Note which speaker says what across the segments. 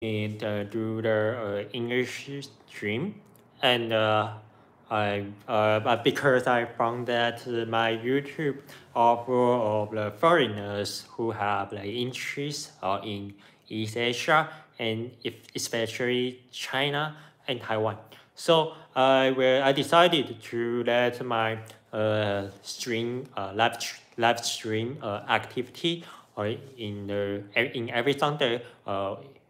Speaker 1: do the English stream, and because I found that my YouTube offer of the foreigners who have like interest in East Asia and especially China and Taiwan. So I decided to let my live stream activity in every Sunday.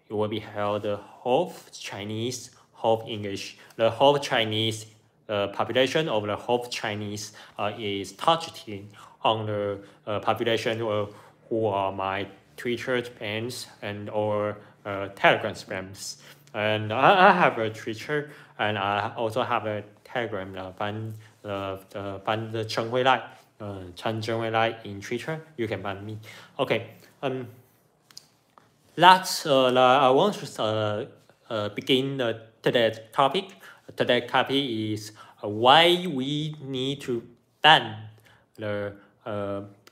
Speaker 1: It will be held half Chinese, half English. The half Chinese population of the half Chinese is targeting on the population who are my Twitter fans and or Telegram fans. And I have a Twitter and I also have a Telegram 翻陈回来，陈真回来 in Twitter. You can find me. Okay. I want to begin today's topic. Today's topic is why we need to ban the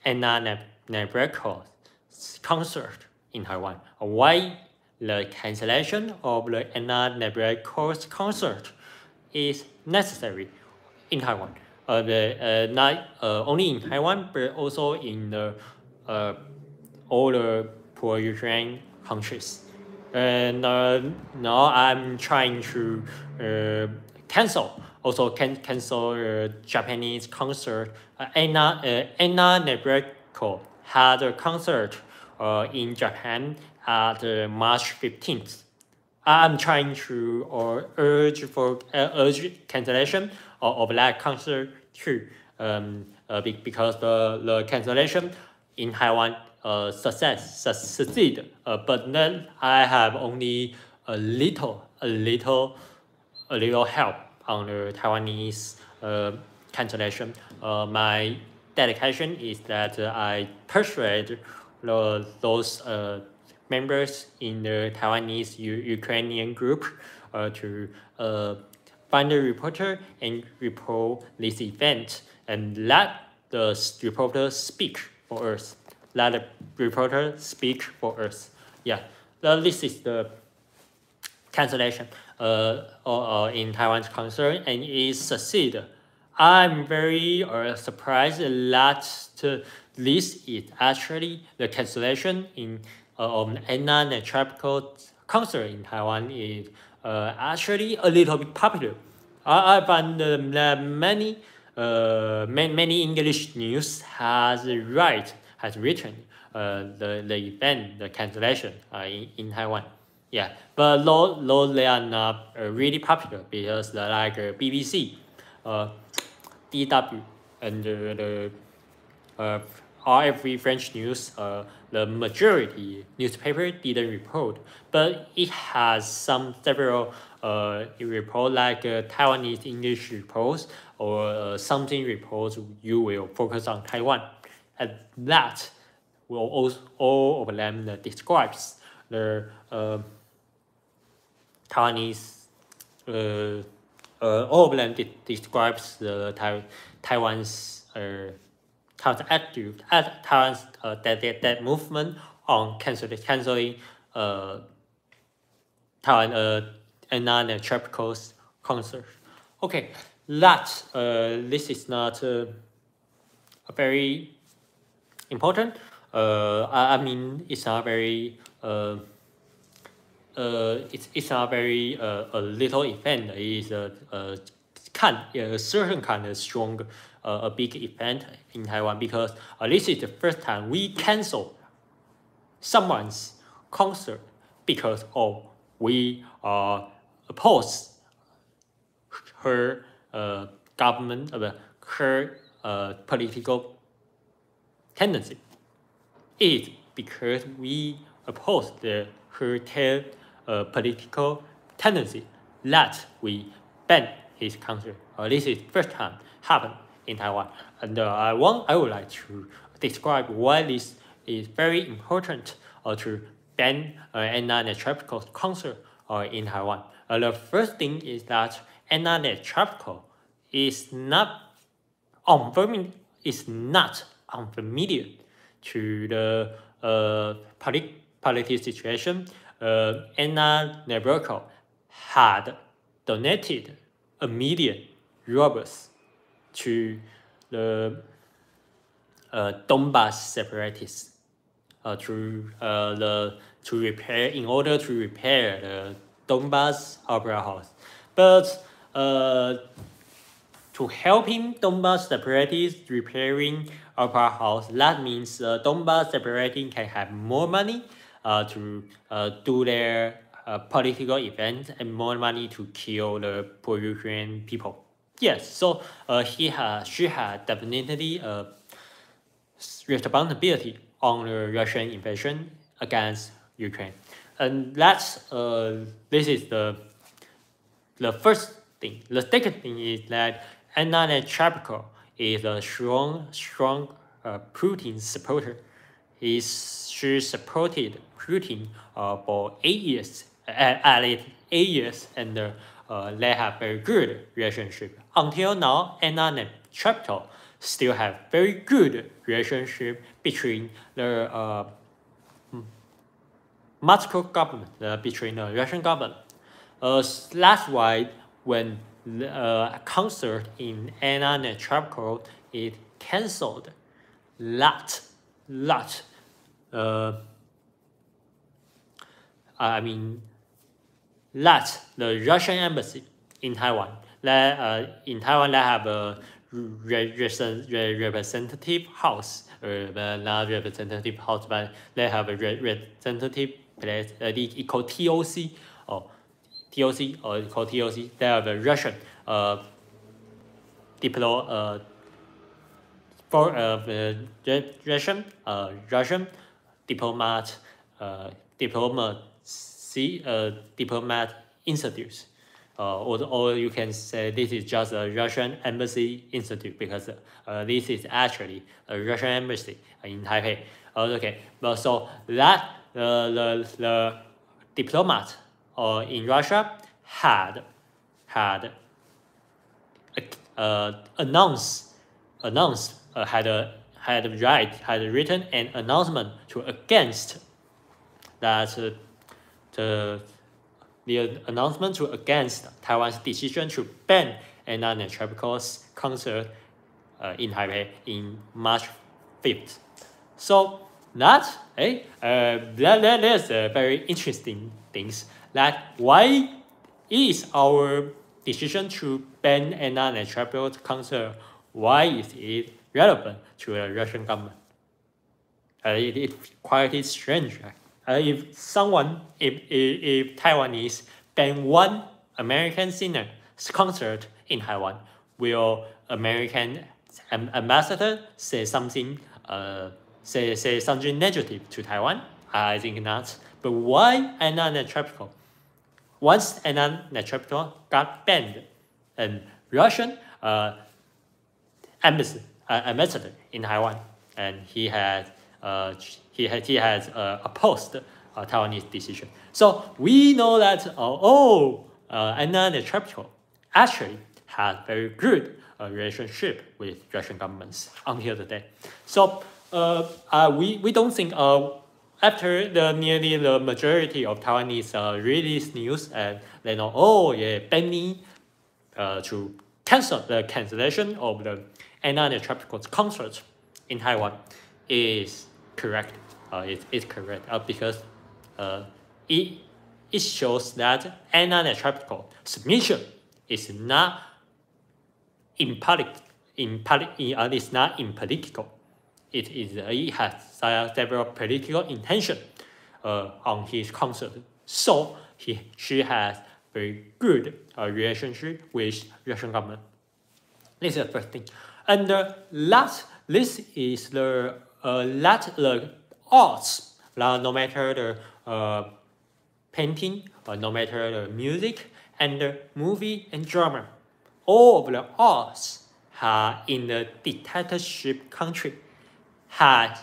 Speaker 1: Anna Netrebko concert in Taiwan. Why the cancellation of the Anna Netrebko's concert is necessary in Taiwan. Not only in Taiwan, but also in the all the poor Ukraine countries. And now I'm trying to cancel the Japanese concert. Anna Netrebko had a concert in Japan at March 15th. I'm trying to urge cancellation of that concert too, because the cancellation in Taiwan succeed, but then I have only a little help on the Taiwanese cancellation. My dedication is that I persuade those members in the Taiwanese Ukrainian group to find a reporter and report this event and let the reporter speak for us. Let the reporter speak for us. Yeah, this is the cancellation in Taiwan's concern, and it succeeded. I'm very surprised that this is actually the cancellation in Anna Netrebko's concert in Taiwan is actually a little bit popular. I find that many English news has written the event, the cancellation in Taiwan. Yeah, but though they are not really popular because like BBC, DW, and the RFV French news, the majority newspaper didn't report, but it has several report like Taiwanese English reports or something reports you will focus on Taiwan, and that will also all of them describes the Taiwanese all of them describes the Taiwan's Taiwan's attitude at Taiwan's that movement on canceling Taiwan Anna Netrebko's concert. Okay, this is not very important. I mean, it's not very it's not very a little event. It's a certain kind of strong a big event in Taiwan because this is the first time we cancel someone's concert because we oppose her government her political tendency. It's because we oppose her political tendency that we ban his concert. This is first time happened in Taiwan, and I would like to describe why this is very important to ban Anna Netrebko's concert in Taiwan. The first thing is that Anna Netrebko is not unfamiliar to the political situation Anna Netrebko had donated $1 million to the Donbass separatists in order to repair the Donbass Opera House, but to helping Donbass separatists repairing Opera House, that means Donbass separatists can have more money to do their political events and more money to kill the poor Ukrainian people. Yes, so she had definitely responsibility on the Russian invasion against Ukraine, and this is the first thing. The second thing is that Anna Netrebko is a strong Putin supporter. She supported Putin for 8 years, at least 8 years, and they have very good relationship. Until now, Anna Netrebko still have very good relationship between the Moscow government, between the Russian government. That's why when a concert in Anna Netrebko is cancelled, that the Russian embassy in Taiwan, they have a representative house, not representative house, but they have a representative place, called TOC, or called TOC. They have a Russian Russian diplomat institute, or you can say this is just a Russian embassy institute, because this is actually a Russian embassy in Taipei. Okay, but so that the diplomat in Russia had written an announcement to against that the announcement to against Taiwan's decision to ban Anna Netrebko's concert in Taipei in March 5th. So that's very interesting things. That why is our decision to ban Anna Netrebko's concert, why is it relevant to the Russian government? It's quite strange. If Taiwanese ban one American singer's concert in Taiwan, will American ambassador say something negative to Taiwan? I think not. But why Anna Netrebko? Once Anna Netrebko got banned, and Russian ambassador in Taiwan, and he has opposed Taiwanese decision. So we know that Anna Netrebko actually has very good relationship with Russian governments until today. So we don't think after nearly the majority of Taiwanese read this news, and they know banning to cancel the cancellation of the Anna Netrebko's concert in Taiwan is correct. It's correct because it shows that Anna Netrebko's submission is not it's not impolitical. It has several political intention on his concert. So she has very good relationship with Russian government. This is the first thing. And this is the arts, no matter the painting, or no matter the music and the movie and drama, all of the arts in the dictatorship country have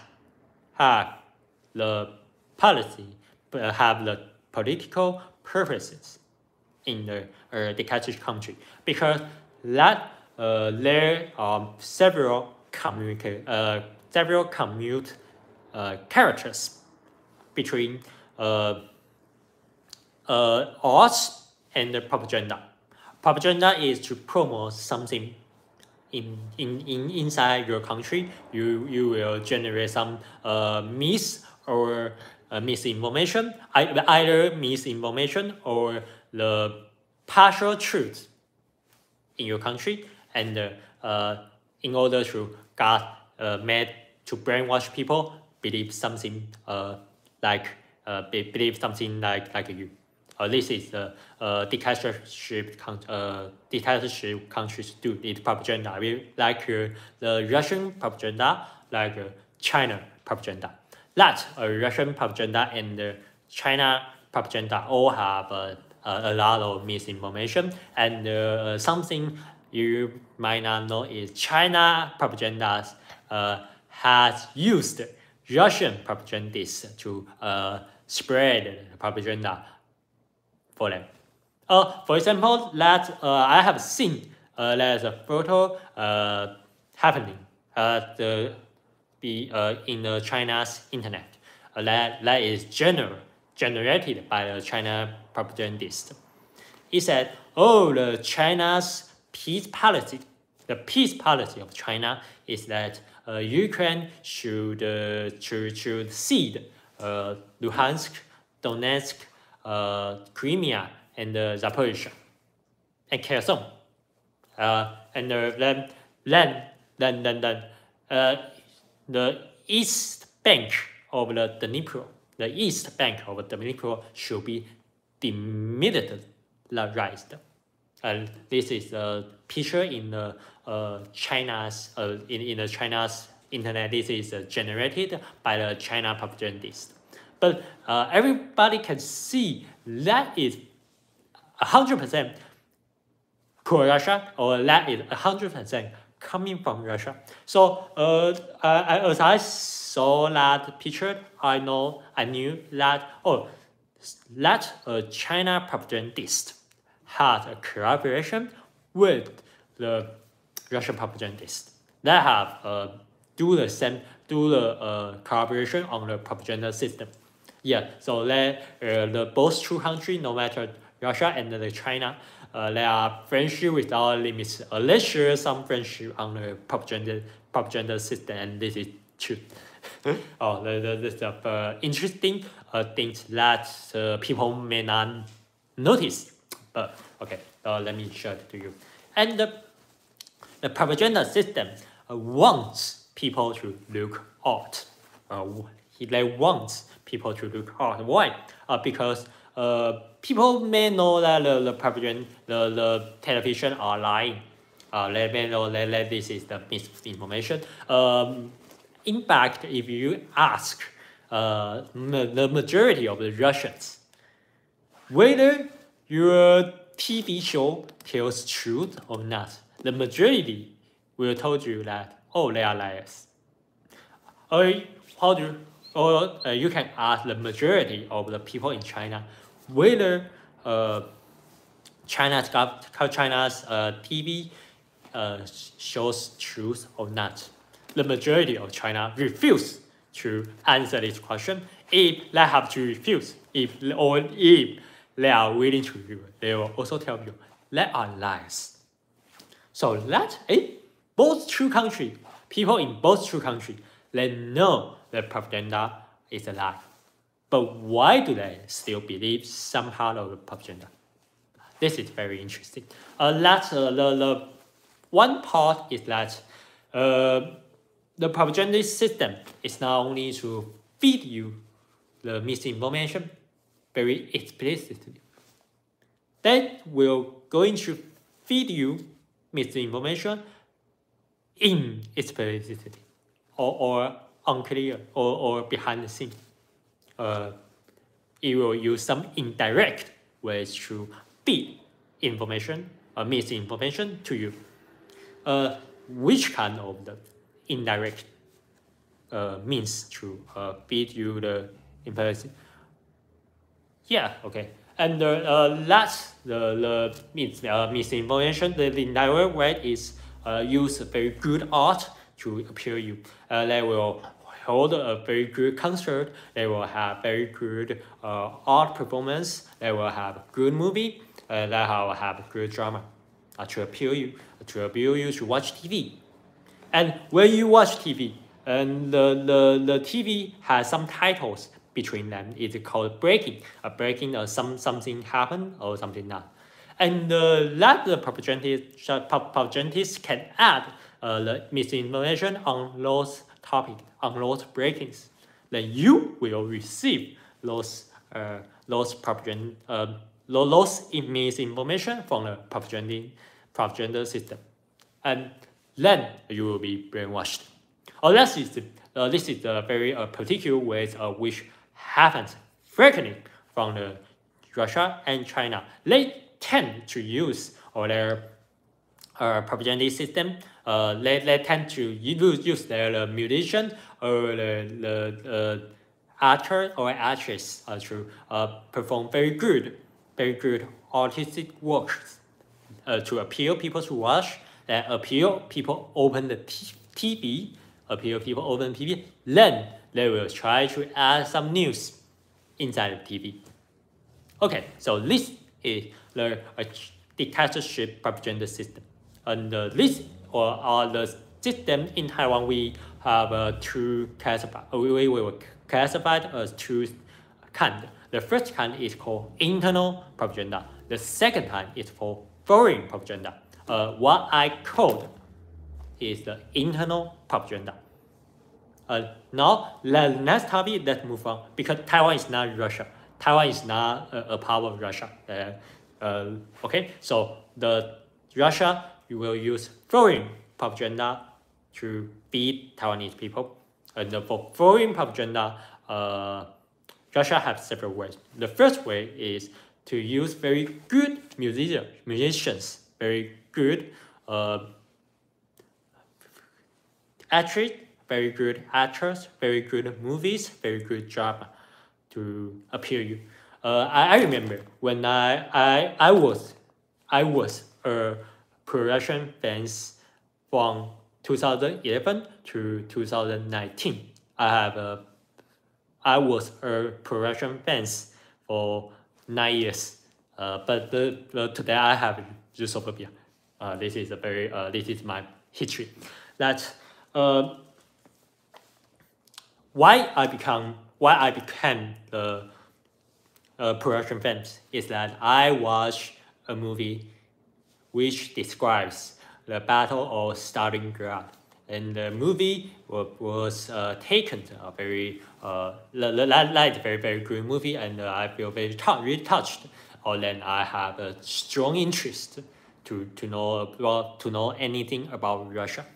Speaker 1: the policy, have the political purposes in the dictatorship country, because there are several characters between arts and the propaganda. Propaganda is to promote something inside your country. You will generate some myths or misinformation, either misinformation or the partial truth in your country, and in order to made to brainwash people believe something believe something like you. This is the dictatorship countries do it propaganda, like the Russian propaganda, like China propaganda. That Russian propaganda and the China propaganda all have a lot of misinformation, and something you might not know is China propaganda has used Russian propagandists to spread propaganda for them. For example, that I have seen there's a photo happening in the China's internet that is generated by the China propagandist. He said, the China's peace policy, the peace policy of China is that Ukraine should cede Luhansk, Donetsk, Crimea, and Zaporizhia, and Kherson, and then the east bank of the Dnipro, should be demilitarized. This is a picture in the China's in the China's internet. This is generated by the China propagandist. But everybody can see that is 100% pro-Russia, or that is 100% coming from Russia. So as I saw that picture, I knew that that China propagandist had a collaboration with the Russian propagandist. They have do the collaboration on the propaganda system. Yeah, so the both two countries, no matter Russia and the China, they are friendship without limits. Let's share some friendship on the propaganda system, and this is true. This interesting things that people may not notice. But okay, let me show it to you. And the propaganda system wants people to look out. They want people to look out. Why? Because people may know that the propaganda, the television are lying. They may know that this is the misinformation. In fact, if you ask the majority of the Russians whether your TV show tells truth or not, the majority will tell you that they are liars. Or you can ask the majority of the people in China whether China's TV shows truth or not. The majority of China refuse to answer this question. If they have to refuse, if they are willing to, they will also tell you they are lies. So that both two countries, people in both two countries, they know that propaganda is a lie. But why do they still believe some part of the propaganda? This is very interesting. The one part is that the propaganda system is not only to feed you the misinformation very explicitly. They will going to feed you misinformation inexplicitly or unclear or behind the scene. It will use some indirect ways to feed information or misinformation to you. Which kind of the indirect means to feed you the information? Yeah, okay. And that's the misinformation. The indirect way is use very good art to appeal you. They will hold a very good concert. They will have very good art performance. They will have good movie. They will have good drama to appeal you to watch TV. And when you watch TV, and the TV has some titles between them. It's called breaking. Breaking something happened or something not. And the propagandists can add the misinformation on those topics, on those breakings. Then you will receive those misinformation from the propaganda system, and then you will be brainwashed. This is the very particular ways which happens frequently from the Russia and China. They tend to use their propaganda system. They tend to use their musician or the actor or actress to perform very good artistic works to appeal people to watch, appeal people open the TV, then they will try to add some news inside the TV. Okay, so this is the dictatorship propaganda system. And this or the system in Taiwan, we have two classified. We will classified as two kinds. The first kind is called internal propaganda. The second kind is for foreign propaganda. What I called is the internal propaganda. Now, the next topic, let's move on, because Taiwan is not Russia. Taiwan is not a part of Russia. Okay, so the Russia will use foreign propaganda to feed Taiwanese people. And for foreign propaganda, Russia has several ways. The first way is to use very good musicians, very good actors, very good actors, very good movies, very good drama to appeal you. I remember when I was a pro-Russian fans from 2011 to 2019. I was a pro-Russian fans for 9 years. But today I have Russophobia. This is my history. That why I became the pro-Russian fans is that I watched a movie which describes the Battle of Stalingrad, and the movie was taken a very very good movie, and I feel very really touched. Or then I have a strong interest to know anything about Russia.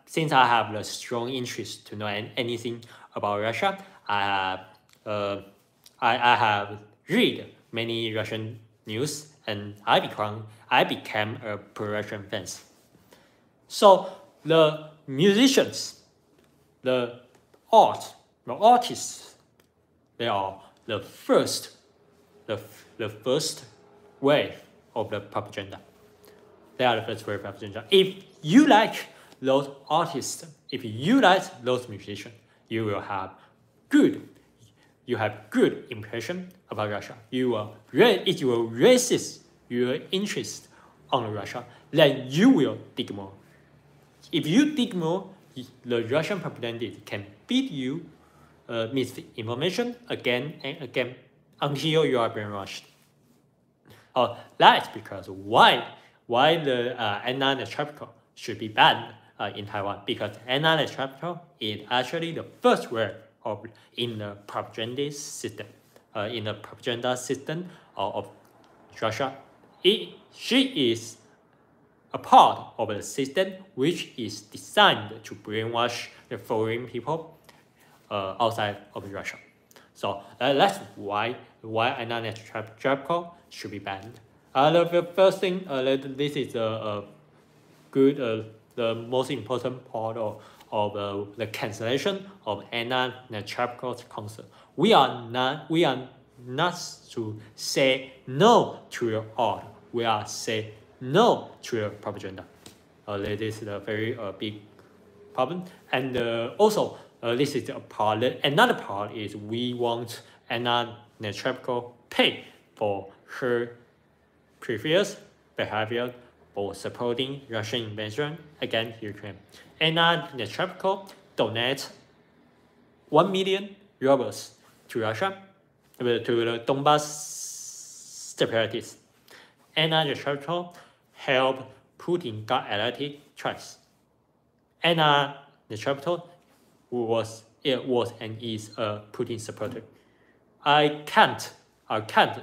Speaker 1: Since I have a strong interest to know anything about Russia, I have read many Russian news, and I became a pro-Russian fan. So the musicians, the artists, they are the first wave of the propaganda. They are the first wave of propaganda. If you like those artists, if you like those musicians, you have good impression about Russia. It will raise your interest on Russia. Then you will dig more. If you dig more, the Russian propaganda can feed you misinformation again and again until you are brainwashed. That's because why the Anna Netrebko should be banned in Taiwan, because Anna Netrebko is actually the first word in the propaganda system. Of Russia. She is a part of a system which is designed to brainwash the foreign people outside of Russia. So that's why Anna Netrebko should be banned. The first thing, this is the most important part of the cancellation of Anna Netrebko's concert. We are not to say no to your art. We are say no to your propaganda. This is a very big problem. And also, This is a part. Another part is we want Anna Netrebko pay for her previous behavior for supporting Russian invasion against Ukraine. Anna Netrebko donates 1 million rubles to Russia, to the Donbas separatists. Anna Netrebko helped Putin got elected twice. Anna Netrebko was and is a Putin supporter. I can't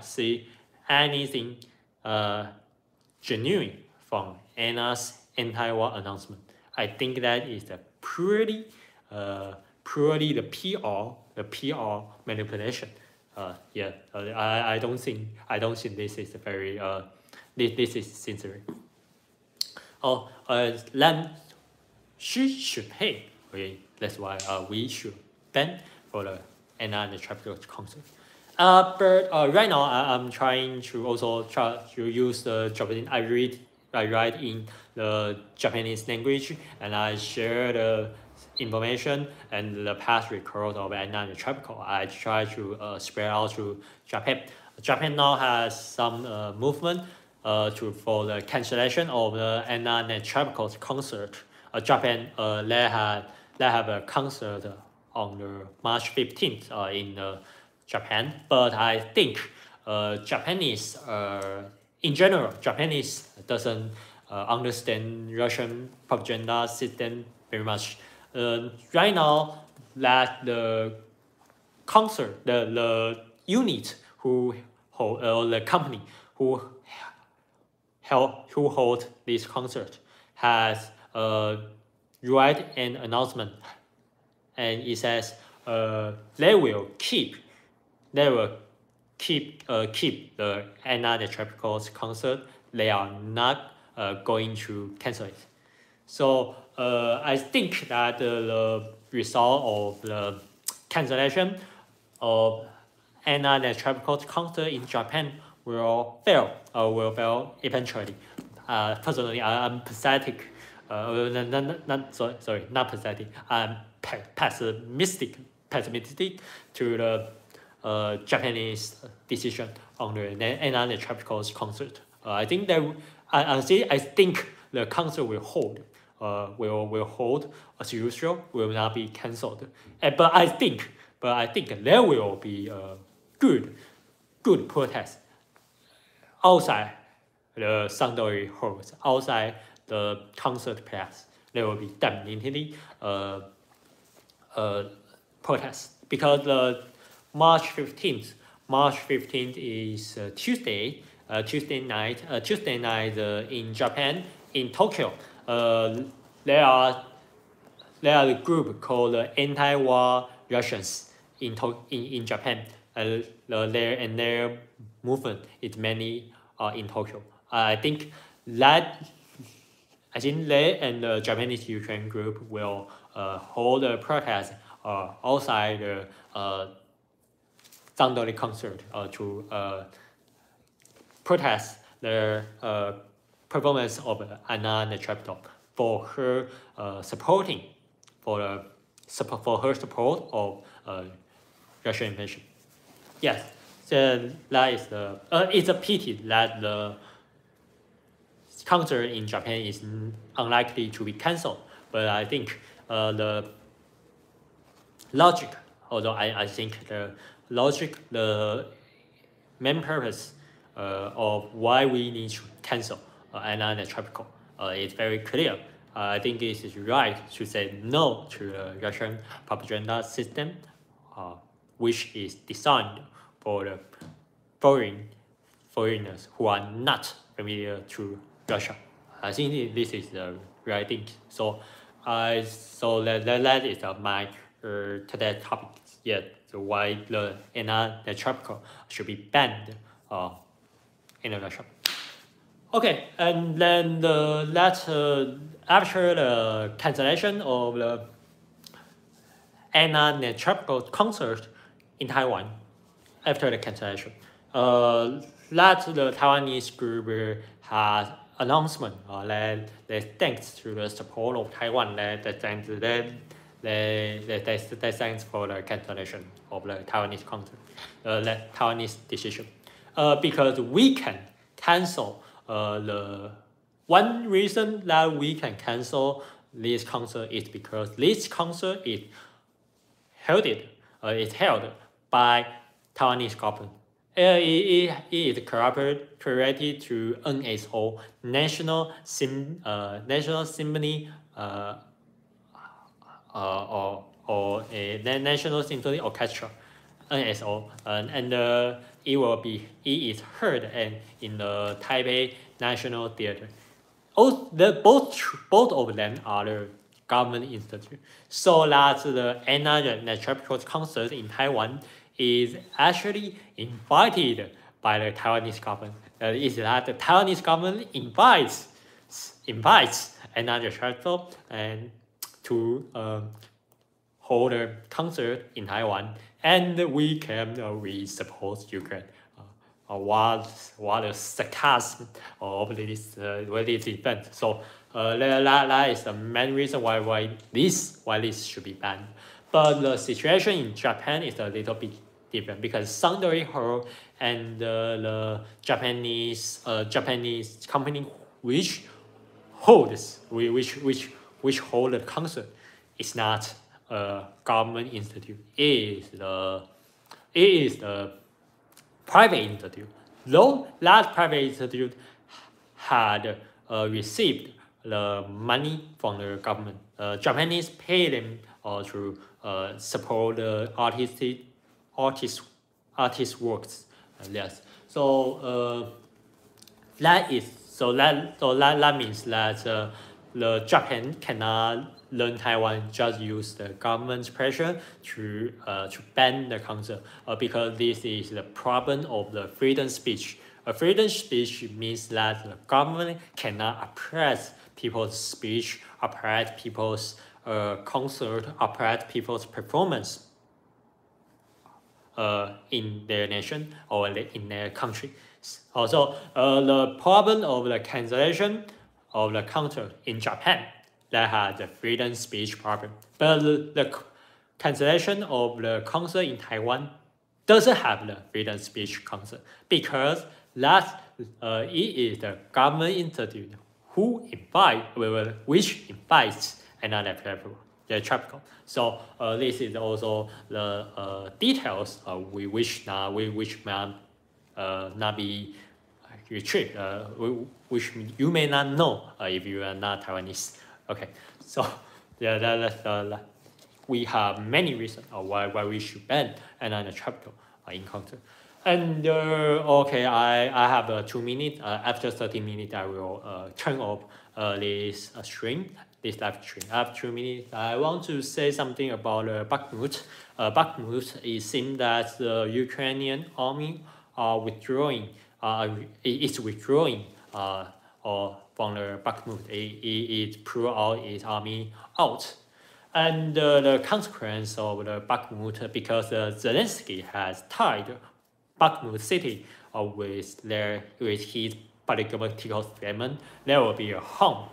Speaker 1: see anything genuine from Anna's anti-war announcement. I think that is a purely the PR manipulation. I don't think this is very this is sincere. Then she should pay. Okay, that's why we should ban for the Anna Netrebko concert. But right now I'm trying to also use the Japanese. I write in the Japanese language, and I share the information and the past record of Anna Netrebko. I try to spread out to Japan. Japan now has some movement for the cancellation of the Anna Netrebko's concert. Japan they have a concert on the March 15th in Japan, but I think Japanese in general, Japanese doesn't understand Russian propaganda system very much. Right now, that the concert, the unit who hold, the company who hold this concert has write an announcement, and it says they will keep the Anna Netrebko's concert. They are not going to cancel it. So I think that the result of the cancellation of Anna Netrebko's concert in Japan will fail eventually. Personally, I'm pathetic. Not pathetic. I'm pessimistic to the Japanese decision on the Anna Netrebko's concert. I think the concert will hold. Will hold as usual. Will not be cancelled. But I think there will be a good protest outside the Sunday halls, outside the concert place. There will be definitely protest, because the March 15th is Tuesday night in Japan, in Tokyo. There are a group called Anti-War Russians in Japan. Their movement is mainly in Tokyo. I think they and the Japanese Ukraine group will hold a protest outside the Sunday concert to protest the performance of Anna Netrebko for her support of Russian invasion. Yes, so that is it's a pity that the concert in Japan is unlikely to be cancelled. But I think the logic, although I think the main purpose of why we need to cancel Anna Netrebko is very clear. I think it is right to say no to the Russian propaganda system, which is designed for the foreigners who are not familiar to Russia. I think this is the right thing. So that is my today's topic. Yeah, so why the Anna Netrebko should be banned in Russia. Okay, and then after the cancellation of the Anna Netrebko concert in Taiwan, after the cancellation, that the Taiwanese group has announcement that thanks to the support of Taiwan, that they thanks for the cancellation of the Taiwanese the Taiwanese decision. Because we can cancel the one reason that we can cancel this concert is because this concert is held by Taiwanese government. It is cooperated to NSO, National Symphony or a National Symphony Orchestra, NSO, and it is heard and in the Taipei National Theater. Both of them are the government institute. So that the Anna Netrebko concert in Taiwan is actually invited by the Taiwanese government. Is that the Taiwanese government invites Anna Netrebko and to hold a concert in Taiwan, and we support Ukraine. What a sarcasm of this event. So that is the main reason why this should be banned. But the situation in Japan is a little bit different because Sundari Hall and the Japanese company which hold the concert is not a government institute. It is the private institute. Though that private institute had received the money from the government, Japanese pay them to support the artist works. Yes. So that means that the Japan cannot learn Taiwan, just use the government's pressure to ban the concert, because this is the problem of the freedom speech. A freedom speech means that the government cannot oppress people's speech, oppress people's concert, oppress people's performance in their nation or in their country. Also, the problem of the cancellation of the concert in Japan that had the freedom speech problem, but the cancellation of the concert in Taiwan doesn't have the freedom speech concert, because it is the government institute which invites Anna Netrebko. So this is also the details which may not be retrieved, which you may not know if you are not Taiwanese. Okay, so we have many reasons why we should ban Anna Netrebko in concert. And okay, I have 2 minutes. After 30 minutes, I will turn off this live stream. I have 2 minutes. I want to say something about Bakhmut. Bakhmut, it seems that the Ukrainian army are withdrawing. It's withdrawing from the Bakhmut. It pulled out its army out. And the consequence of the Bakhmut, because Zelensky has tied Bakhmut city with his political statement, there will be a harm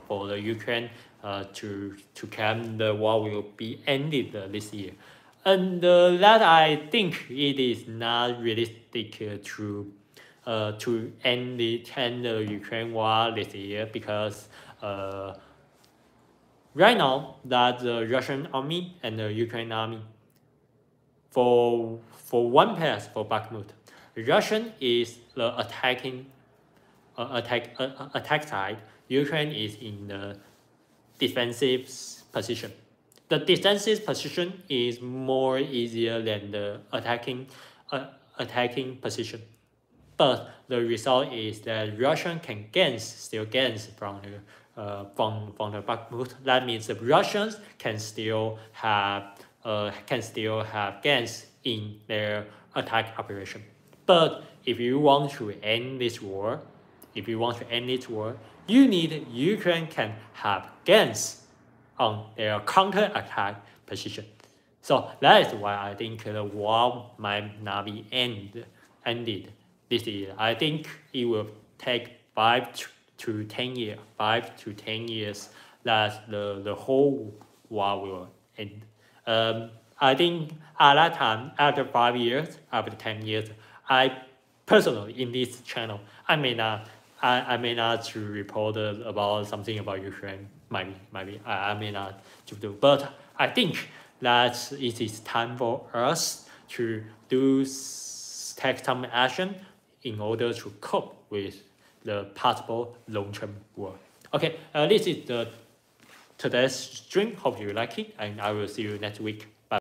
Speaker 1: for the Ukraine to claim the war will be ended this year. And that I think it is not realistic to end the Ukraine war this year, because right now that the Russian army and the Ukraine army, for one pass for Bakhmut, Russian is the attack side. Ukraine is in the defensive position. The defensive position is more easier than the attacking position, but the result is that Russian can still gain from the Bakhmut. That means the Russians can still have gains in their attack operation. But if you want to end this war, you need Ukraine can have gains on their counter-attack position. So that is why I think the war might not be ended this year. I think it will take 5 to 10 years that the whole war will end. I think at that time, after 5 years, after 10 years, I personally in this channel, I may not to report about something about Ukraine. Maybe I may not to do, but I think that it is time for us to take some action in order to cope with the possible long-term war. Okay, this is today's stream. Hope you like it, and I will see you next week.